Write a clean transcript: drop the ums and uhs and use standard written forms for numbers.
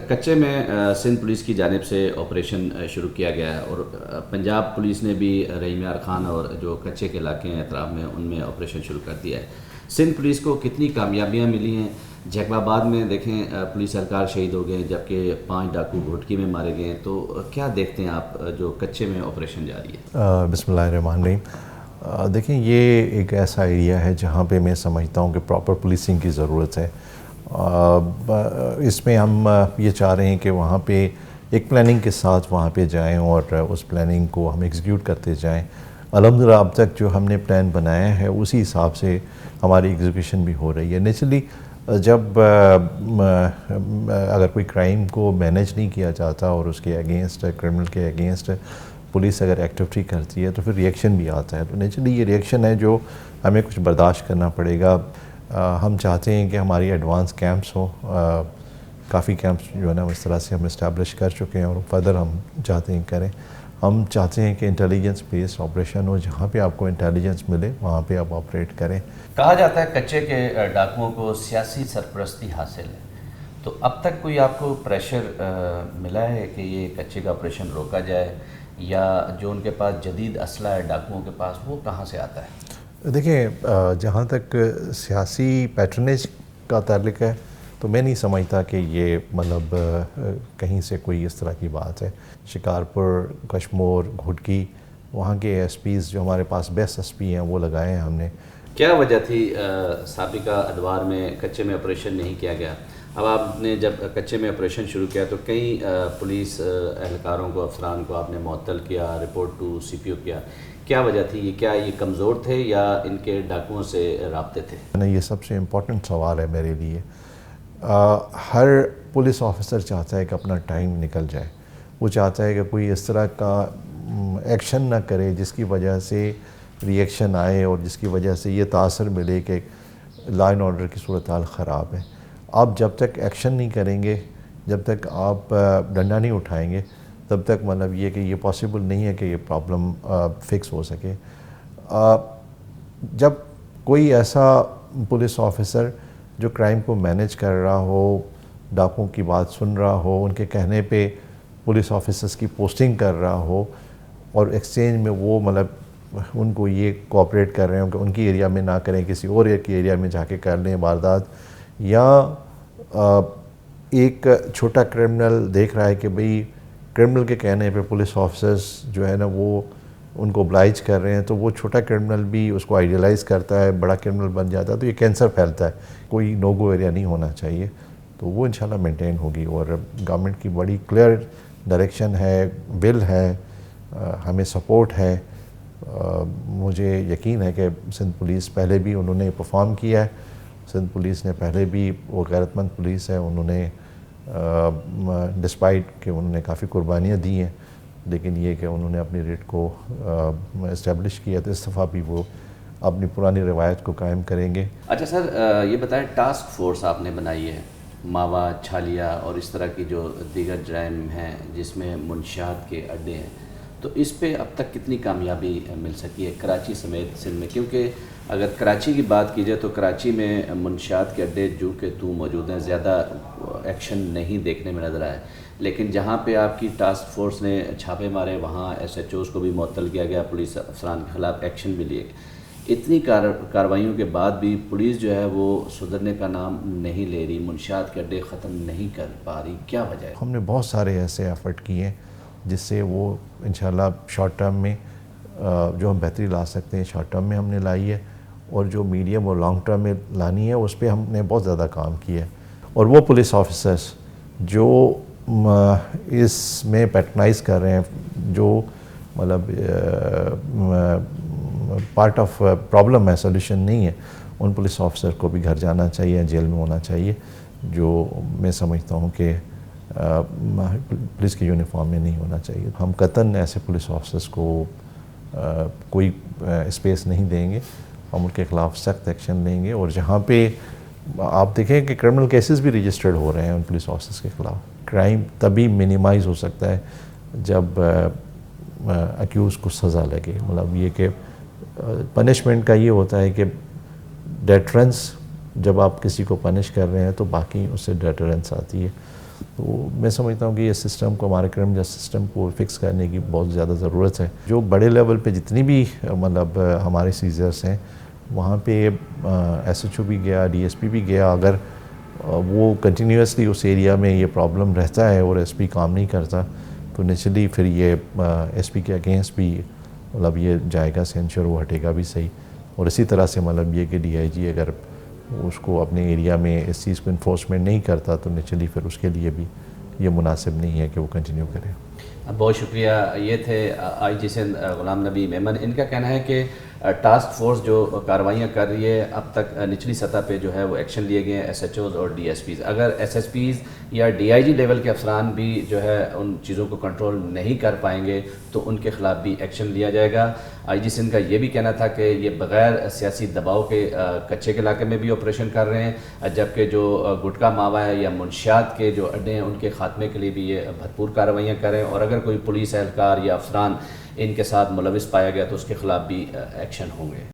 کچے میں سندھ پولیس کی جانب سے آپریشن شروع کیا گیا ہے اور پنجاب پولیس نے بھی رحیم یار خان اور جو کچے کے علاقے ہیں اطراف میں ان میں آپریشن شروع کر دیا ہے۔ سندھ پولیس کو کتنی کامیابیاں ملی ہیں؟ جیکب آباد میں دیکھیں پولیس اہلکار شہید ہو گئے ہیں جبکہ 5 ڈاکو گھوٹکی میں مارے گئے ہیں، تو کیا دیکھتے ہیں آپ جو کچے میں آپریشن جاری ہے؟ بسم اللہ الرحمن الرحیم۔ دیکھیں یہ ایک ایسا ایریا ہے جہاں پہ میں سمجھتا ہوں کہ پراپر پولیسنگ کی ضرورت ہے۔ اس میں ہم یہ چاہ رہے ہیں کہ وہاں پہ ایک پلاننگ کے ساتھ وہاں پہ جائیں اور اس پلاننگ کو ہم ایگزیکیوٹ کرتے جائیں۔ الحمدللہ اب تک جو ہم نے پلان بنایا ہے اسی حساب سے ہماری ایگزیکیوشن بھی ہو رہی ہے۔ نیچرلی جب اگر کوئی کرائم کو مینیج نہیں کیا جاتا اور اس کے اگینسٹ کرمنل کے اگینسٹ پولیس اگر ایکٹیویٹی کرتی ہے تو پھر ریئیکشن بھی آتا ہے۔ تو نیچرلی یہ ریئیکشن ہے جو ہمیں کچھ برداشت کرنا پڑے گا۔ ہم چاہتے ہیں کہ ہماری ایڈوانس کیمپس ہوں، کافی کیمپس جو ہے نا اس طرح سے ہم اسٹیبلش کر چکے ہیں اور فردر ہم چاہتے ہیں کریں۔ ہم چاہتے ہیں کہ انٹیلیجنس بیسڈ آپریشن ہو، جہاں پہ آپ کو انٹیلیجنس ملے وہاں پہ آپ آپریٹ کریں۔ کہا جاتا ہے کچے کے ڈاکوؤں کو سیاسی سرپرستی حاصل ہے، تو اب تک کوئی آپ کو پریشر ملا ہے کہ یہ کچے کا آپریشن روکا جائے، یا جو ان کے پاس جدید اسلحہ ہے ڈاکوؤں کے پاس وہ کہاں سے آتا ہے؟ دیکھیں جہاں تک سیاسی پیٹرنیج کا تعلق ہے تو میں نہیں سمجھتا کہ یہ مطلب کہیں سے کوئی اس طرح کی بات ہے۔ شکارپور، کشمور، گھوٹکی، وہاں کے ایس پیز جو ہمارے پاس بیسٹ ایس پی ہیں وہ لگائے ہیں ہم نے۔ کیا وجہ تھی سابقہ ادوار میں کچے میں آپریشن نہیں کیا گیا؟ اب آپ نے جب کچے میں آپریشن شروع کیا تو کئی پولیس اہلکاروں کو، افسران کو آپ نے معطل کیا، رپورٹ ٹو سی پی او کیا۔ کیا وجہ تھی؟ یہ کمزور تھے یا ان کے ڈاکوؤں سے رابطے تھے؟ یہ سب سے امپورٹنٹ سوال ہے میرے لیے۔ ہر پولیس آفیسر چاہتا ہے کہ اپنا ٹائم نکل جائے، وہ چاہتا ہے کہ کوئی اس طرح کا ایکشن نہ کرے جس کی وجہ سے ری ایکشن آئے اور جس کی وجہ سے یہ تاثر ملے کہ لا اینڈ آرڈر کی صورتحال خراب ہے۔ آپ جب تک ایکشن نہیں کریں گے، جب تک آپ ڈنڈا نہیں اٹھائیں گے، تب تک مطلب یہ کہ یہ پاسبل نہیں ہے کہ یہ پرابلم فکس ہو سکے۔ جب کوئی ایسا پولیس آفیسر جو کرائم کو مینیج کر رہا ہو، ڈاکوؤں کی بات سن رہا ہو، ان کے کہنے پہ پولیس آفیسرز کی پوسٹنگ کر رہا ہو اور ایکسچینج میں وہ مطلب ان کو یہ کوآپریٹ کر رہے ہوں کہ ان کی ایریا میں نہ کریں، کسی اور کی ایریا میں جا کے کر لیں واردات، یا ایک چھوٹا کرمنل دیکھ رہا ہے کہ بھئی کرمنل کے کہنے پہ پولیس آفیسرز جو ہے نا وہ ان کو oblige کر رہے ہیں، تو وہ چھوٹا کرمنل بھی اس کو آئیڈیلائز کرتا ہے، بڑا کرمنل بن جاتا ہے، تو یہ کینسر پھیلتا ہے۔ کوئی نو گو ایریا نہیں ہونا چاہیے، تو وہ انشاءاللہ مینٹین ہوگی۔ اور گورنمنٹ کی بڑی کلیئر ڈائریکشن ہے، بل ہے، ہمیں سپورٹ ہے۔ مجھے یقین ہے کہ سندھ پولیس پہلے بھی انہوں نے پرفارم کیا ہے، سندھ پولیس نے پہلے بھی، وہ غیرت مند پولیس ہے، انہوں نے ڈسپائٹ کہ انہوں نے کافی قربانیاں دی ہیں، لیکن یہ کہ انہوں نے اپنی ریٹ کو اسٹیبلش کیا، تو اس دفعہ بھی وہ اپنی پرانی روایت کو قائم کریں گے۔ اچھا سر، یہ بتائیں ٹاسک فورس آپ نے بنائی ہے ماوا، چھالیا اور اس طرح کی جو دیگر جرائم ہیں جس میں منشیات کے اڈے ہیں، تو اس پہ اب تک کتنی کامیابی مل سکی ہے کراچی سمیت سندھ میں؟ کیونکہ اگر کراچی کی بات کی جائے تو کراچی میں منشیات کے اڈے جو کہ تو موجود ہیں، زیادہ ایکشن نہیں دیکھنے میں نظر آئے، لیکن جہاں پہ آپ کی ٹاسک فورس نے چھاپے مارے وہاں ایس ایچ اوز کو بھی معطل کیا گیا، پولیس افسران کے خلاف ایکشن بھی لیے گئے۔ اتنی کارروائیوں کے بعد بھی پولیس جو ہے وہ سدھرنے کا نام نہیں لے رہی، منشیات کے اڈے ختم نہیں کر پا رہی، کیا وجہ ہے؟ ہم نے بہت سارے ایسے ایفرٹ کیے ہیں جس سے وہ انشاءاللہ شارٹ ٹرم میں جو ہم بہتری لا سکتے ہیں شارٹ ٹرم میں ہم نے لائی ہے، اور جو میڈیم اور لانگ ٹرم میں لانی ہے اس پہ ہم نے بہت زیادہ کام کیا ہے۔ اور وہ پولیس آفیسرز جو اس میں پیٹرنائز کر رہے ہیں، جو مطلب پارٹ آف پرابلم ہے، سولوشن نہیں ہے، ان پولیس آفیسر کو بھی گھر جانا چاہیے، جیل میں ہونا چاہیے، جو میں سمجھتا ہوں کہ پولیس کی یونیفارم میں نہیں ہونا چاہیے۔ ہم قطعاً ایسے پولیس آفیسرز کو کوئی اسپیس نہیں دیں گے، ہم ان کے خلاف سخت ایکشن لیں گے۔ اور جہاں پہ آپ دیکھیں کہ کرمنل کیسز بھی رجسٹرڈ ہو رہے ہیں ان پولیس آفیسرز کے خلاف، کرائم تبھی منیمائز ہو سکتا ہے جب اکیوز کو سزا لگے۔ مطلب یہ کہ پنشمنٹ کا یہ ہوتا ہے کہ ڈیٹرنس، جب آپ کسی کو پنش کر رہے ہیں تو باقی اس سے ڈیٹرنس آتی ہے۔ تو میں سمجھتا ہوں کہ یہ سسٹم کو، ہمارے کرائم جسٹس سسٹم کو فکس کرنے کی بہت زیادہ ضرورت ہے. جو بڑے لیول پہ جتنی بھی مطلب ہمارے سیزرز ہیں وہاں پہ ایس ایچ او بھی گیا، ڈی ایس پی بھی گیا، اگر وہ کنٹینیوسلی اس ایریا میں یہ پرابلم رہتا ہے اور ایس پی کام نہیں کرتا تو نیچرلی پھر یہ ایس پی کے اگینسٹ بھی مطلب یہ جائے گا سینشر، وہ ہٹے گا بھی صحیح. اور اسی طرح سے مطلب یہ کہ ڈی آئی جی اگر اس کو اپنے ایریا میں اس چیز کو انفورسمنٹ نہیں کرتا تو نیچرلی پھر اس کے لیے بھی یہ مناسب نہیں ہے کہ وہ کنٹینیو کرے. بہت شکریہ. یہ تھے آئی جی سندھ غلام نبی میمن. ان کا کہنا ہے کہ ٹاسک فورس جو کاروائیاں کر رہی ہے اب تک نچلی سطح پہ جو ہے وہ ایکشن لیے گئے ہیں ایس ایچ اوز اور ڈی ایس پیز. اگر ایس ایس پیز یا ڈی آئی جی لیول کے افسران بھی جو ہے ان چیزوں کو کنٹرول نہیں کر پائیں گے تو ان کے خلاف بھی ایکشن لیا جائے گا. آئی جی سندھ کا یہ بھی کہنا تھا کہ یہ بغیر سیاسی دباؤ کے کچے کے علاقے میں بھی آپریشن کر رہے ہیں، جبکہ جو گٹکا ماوا ہے یا منشیات کے جو اڈے ہیں ان کے خاتمے کے لیے بھی یہ بھرپور کارروائیاں کریں، اور اگر کوئی پولیس اہلکار یا افسران ان کے ساتھ ملوث پایا گیا تو اس کے خلاف بھی ایکشن ہوں گے.